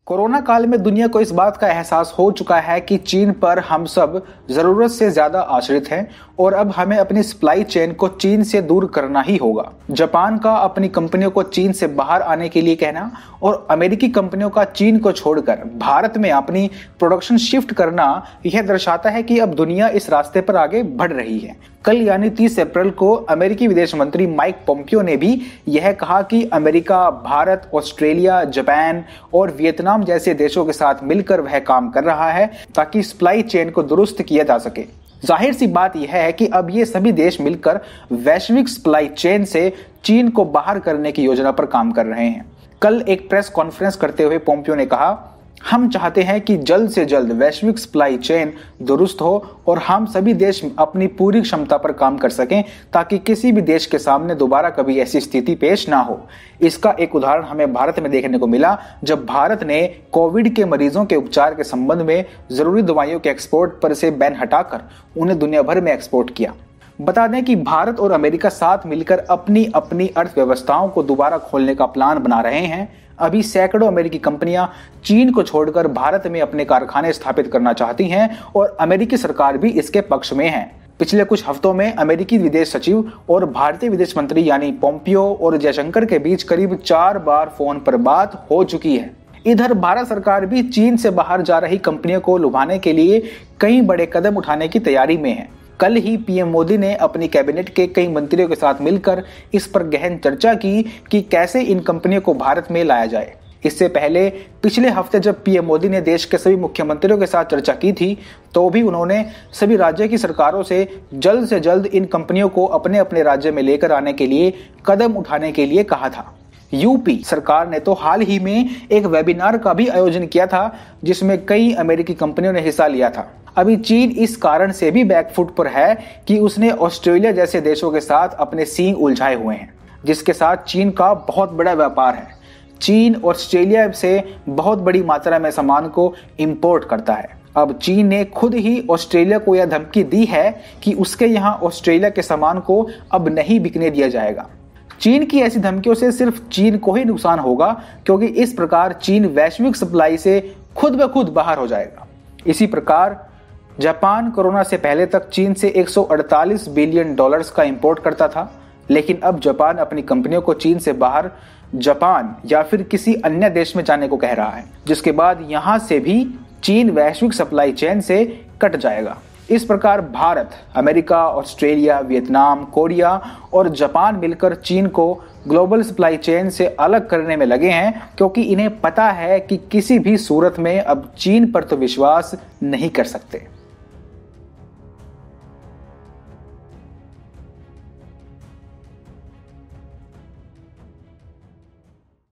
Corona काल में दुनिया को इस बात का एहसास हो चुका है कि चीन पर हम सब जरूरत से ज्यादा आश्रित हैं और अब हमें अपनी सप्लाई चेन को चीन से दूर करना ही होगा। जापान का अपनी कंपनियों को चीन से बाहर आने के लिए कहना और अमेरिकी कंपनियों का चीन को छोड़कर भारत में अपनी प्रोडक्शन शिफ्ट करना यह दर्शाता है कि अब दुनिया इस रास्ते पर आगे बढ़ रही है। कल यानी 30 अप्रैल को अमेरिकी विदेश मंत्री माइक पोम्पियो ने भी यह कहा कि अमेरिका, भारत, ऑस्ट्रेलिया, जापान और वियतनाम जैसे देशों के साथ मिलकर वह काम कर रहा है ताकि सप्लाई चेन को दुरुस्त किया जा सके। जाहिर सी बात यह है कि अब ये सभी देश मिलकर वैश्विक सप्लाई चेन से चीन को बाहर करने की योजना पर काम कर रहे हैं। कल एक प्रेस कॉन्फ्रेंस करते हुए पोम्पियो ने कहा, हम चाहते हैं कि जल्द से जल्द वैश्विक सप्लाई चेन दुरुस्त हो और हम सभी देश अपनी पूरी क्षमता पर काम कर सकें ताकि किसी भी देश के सामने दोबारा कभी ऐसी स्थिति पेश ना हो। इसका एक उदाहरण हमें भारत में देखने को मिला जब भारत ने कोविड के मरीजों के उपचार के संबंध में जरूरी दवाइयों के एक्सपोर्ट पर से बैन हटाकर उन्हें दुनिया भर में एक्सपोर्ट किया। बता दें कि भारत और अमेरिका साथ मिलकर अपनी अपनी अर्थव्यवस्थाओं को दोबारा खोलने का प्लान बना रहे हैं। अभी सैकड़ों अमेरिकी कंपनियां चीन को छोड़कर भारत में अपने कारखाने स्थापित करना चाहती हैं और अमेरिकी सरकार भी इसके पक्ष में है। पिछले कुछ हफ्तों में अमेरिकी विदेश सचिव और भारतीय विदेश मंत्री यानी पोम्पियो और जयशंकर के बीच करीब 4 बार फोन पर बात हो चुकी है। इधर भारत सरकार भी चीन से बाहर जा रही कंपनियों को लुभाने के लिए कई बड़े कदम उठाने की तैयारी में है। कल ही पीएम मोदी ने अपनी कैबिनेट के कई मंत्रियों के साथ मिलकर इस पर गहन चर्चा की कि कैसे इन कंपनियों को भारत में लाया जाए। इससे पहले पिछले हफ्ते जब पीएम मोदी ने देश के सभी मुख्यमंत्रियों के साथ चर्चा की थी तो भी उन्होंने सभी राज्यों की सरकारों से जल्द इन कंपनियों को अपने अपने राज्य में लेकर आने के लिए कदम उठाने के लिए कहा था। यूपी सरकार ने तो हाल ही में एक वेबिनार का भी आयोजन किया था जिसमें कई अमेरिकी कंपनियों ने हिस्सा लिया था। अभी चीन इस कारण से भी बैकफुट पर है कि उसने ऑस्ट्रेलिया जैसे देशों के साथ अपने सींग उलझाए हुए हैं जिसके साथ चीन का बहुत बड़ा व्यापार है। चीन ऑस्ट्रेलिया से बहुत बड़ी मात्रा में सामान को इंपोर्ट करता है। अब चीन ने खुद ही ऑस्ट्रेलिया को यह धमकी दी है कि उसके यहाँ ऑस्ट्रेलिया के सामान को अब नहीं बिकने दिया जाएगा। चीन की ऐसी धमकियों से सिर्फ चीन को ही नुकसान होगा क्योंकि इस प्रकार चीन वैश्विक सप्लाई से खुद ब खुद बाहर हो जाएगा। इसी प्रकार जापान कोरोना से पहले तक चीन से 148 बिलियन डॉलर्स का इंपोर्ट करता था, लेकिन अब जापान अपनी कंपनियों को चीन से बाहर जापान या फिर किसी अन्य देश में जाने को कह रहा है, जिसके बाद यहां से भी चीन वैश्विक सप्लाई चेन से कट जाएगा। इस प्रकार Bharat, America, Australia, Vietnam, Korea और जापान मिलकर चीन को ग्लोबल सप्लाई चेन से अलग करने में लगे हैं क्योंकि इन्हें पता है कि किसी भी सूरत में अब चीन पर तो विश्वास नहीं कर सकते।